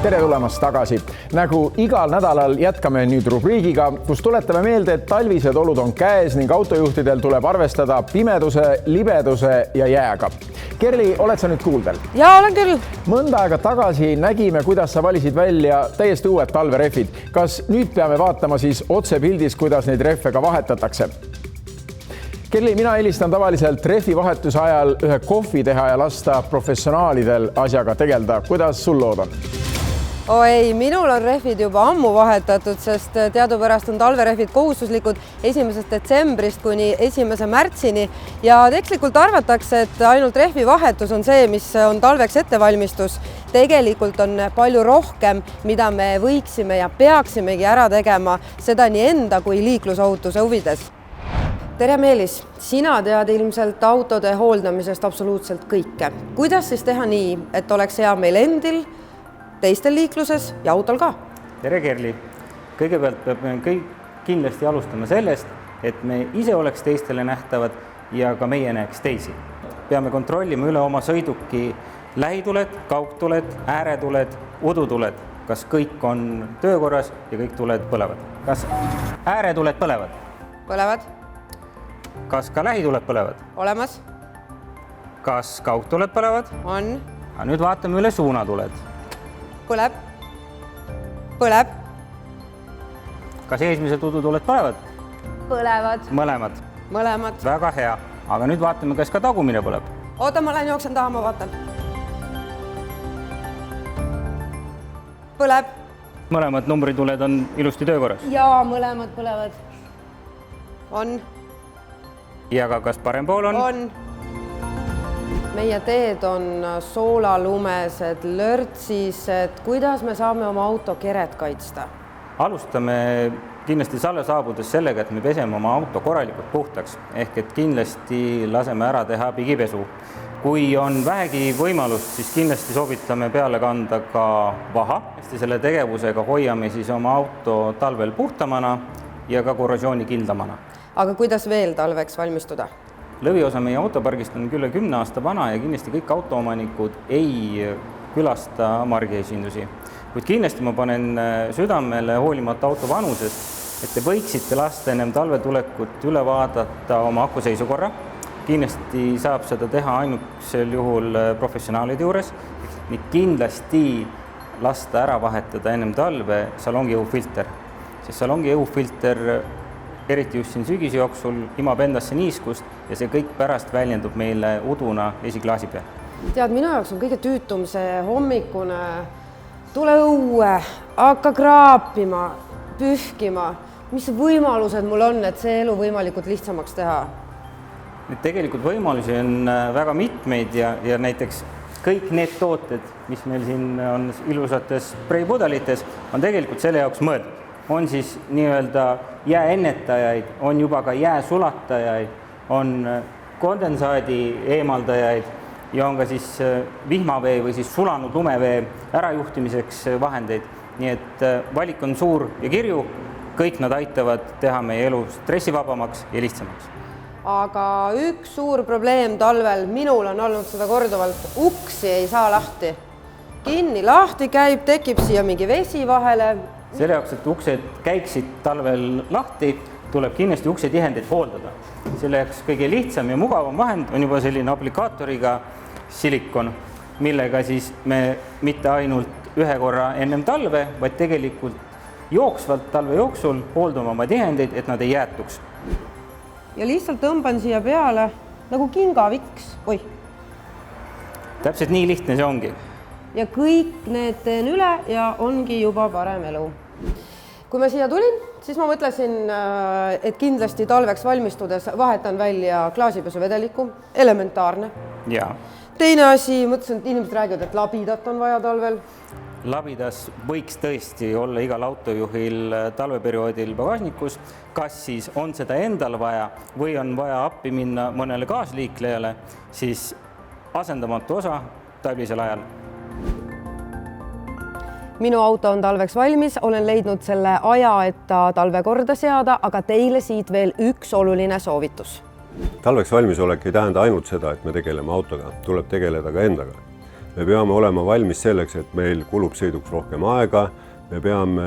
tere tulemast tagasi. Nagu igal nädalal jätkame nüüd rubriigiga, kus tuletame meelde, et talvised olud on käes ning autojuhtidel tuleb arvestada pimeduse, libeduse ja jääga. Kerli, oled sa nüüd kuuldel? Jaa, olen küll. Mõnda aega tagasi nägime, kuidas sa valisid välja täiesti uued talverehvid. Kas nüüd peame vaatama siis otsepildis, kuidas neid rehve ka vahetatakse? Kerli, mina helistan tavaliselt rehvi vahetuse ajal ühe kohvi teha ja lasta professionaalidel asjaga tegelda. Kuidas sul lood on? Ei, minul on rehvid juba ammu vahetatud, sest teadupärast on talverehvid kohustuslikud 1. detsembrist kuni 1. märtsini ja tegelikult arvatakse, et ainult rehvi vahetus on see, mis on talveks ettevalmistus. Tegelikult on palju rohkem, mida me võiksime ja peaksimegi ära tegema, seda nii enda kui liiklusohutuse huvides. Tere Meelis, sina tead ilmselt autode hooldamisest absoluutselt kõike. Kuidas siis teha nii, et oleks hea meil endil, teistel liikluses ja autol ka? Tere Kerli! Kõigepealt peab kindlasti alustama sellest, et me ise oleks teistele nähtavad ja ka meie näeks teisi. Peame kontrollima üle oma sõiduki lähituled, kaugtuled, ääretuled, udutuled. Kas kõik on töökorras ja kõik tuled põlevad? Kas ääretuled põlevad? Põlevad. Kas ka lähituled põlevad? Olemas. Kas kaugtuled põlevad? On. Aga nüüd vaatame üle suunatuled. Põleb. Põleb. Kas eesmised udutuled põlevad? Põlevad. Mõlemad. Mõlemad. Väga hea. Aga nüüd vaatame, kas ka tagumine põleb. Oota, ma lähen jooksen taha, ma vaatan. Põleb. Mõlemad numbrituled on ilusti töökorras. Jaa, mõlemad põlevad. On. Ja ka kas parem pool on? On. Meie teed on soolalumesed, lörtsised. Kuidas me saame oma auto keret kaitsta? Alustame kindlasti salle saabudes sellega, et me peseme oma auto korralikult puhtaks. Ehk et kindlasti laseme ära teha pigipesu. Kui on vähegi võimalust, siis kindlasti soovitame peale kanda ka vaha. Selle tegevusega hoiame siis oma auto talvel puhtamana ja ka korrosiooni kildamana. Aga kuidas veel talveks valmistuda? Lõviosa meie autopargist on küll 10 aasta vana ja kindlasti kõik autoomanikud ei külasta margiesindusi. Kuid kindlasti ma panen südamele hoolimata auto vanusest, et te võiksite lasta ennem talvetulekut üle vaadata oma aku seisukorra. Kindlasti saab seda teha ainukesel juhul professionaalide juures. Ning kindlasti lasta ära vahetada ennem talve salongi õhufilter. Sest salongi õhufilter eriti just siin sügise jooksul imab endasse niiskust ja see kõik pärast väljendub meile uduna esiklaasi peal. Tead, minu jaoks on kõige tüütum see hommikune, tule õue, hakka kraapima, pühkima. Mis võimalused mul on, et see elu võimalikult lihtsamaks teha? Tegelikult võimalusi on väga mitmeid ja näiteks kõik need tooted, mis meil siin on ilusates spreipudelites, on tegelikult selle jaoks mõeldud. On siis nii-öelda jääennetajaid, on juba ka jääsulatajaid, on kondensaadi eemaldajaid ja on ka siis vihmavee või siis sulanud lumevee ärajuhtimiseks vahendeid. Nii et valik on suur ja kirju, kõik nad aitavad teha meie elu stressivabamaks ja lihtsamaks. Aga üks suur probleem talvel, minul on olnud seda korduvalt, uksi ei saa lahti. Kinni lahti käib, tekib siia mingi vesi vahele. Selle jaoks, et uksed käiksid talvel lahti, tuleb kindlasti uksetihendeid hooldada. Selle jaoks kõige lihtsam ja mugavam vahend on juba selline aplikaatoriga silikon, millega siis me mitte ainult ühe korra ennem talve, vaid tegelikult jooksvalt talve jooksul hooldama oma tihendeid, et nad ei jäätuks. Ja lihtsalt tõmban siia peale nagu kingaviks. Oi. Täpselt nii lihtne see ongi. Ja kõik need teen üle ja ongi juba parem elu. Kui ma siia tulin, siis ma mõtlesin, et kindlasti talveks valmistudes vahetan välja klaasipesuvedeliku, elementaarne. Ja. Teine asi, mõtlesin, et inimesed räägivad, et labidat on vaja talvel. Labidas võiks tõesti olla igal autojuhil talveperioodil pagasnikus, kas siis on seda endal vaja või on vaja appi minna mõnele kaasliiklejale, siis asendamatu osa talvisel ajal. Minu auto on talveks valmis, olen leidnud selle aja, et ta talve korda seada, aga teile siit veel üks oluline soovitus. Talveks valmisolek ei tähenda ainult seda, et me tegeleme autoga, tuleb tegeleda ka endaga. me peame olema valmis selleks, et meil kulub sõiduks rohkem aega, me peame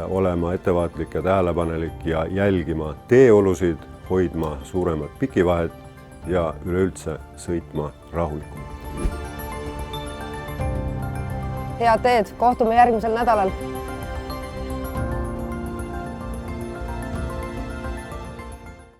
olema ettevaatlik ja tähelepanelik ja jälgima teeolusid, hoidma suuremat pikivahet ja üleüldse sõitma rahulikumalt. Head teed, kohtume järgmisel nädalal!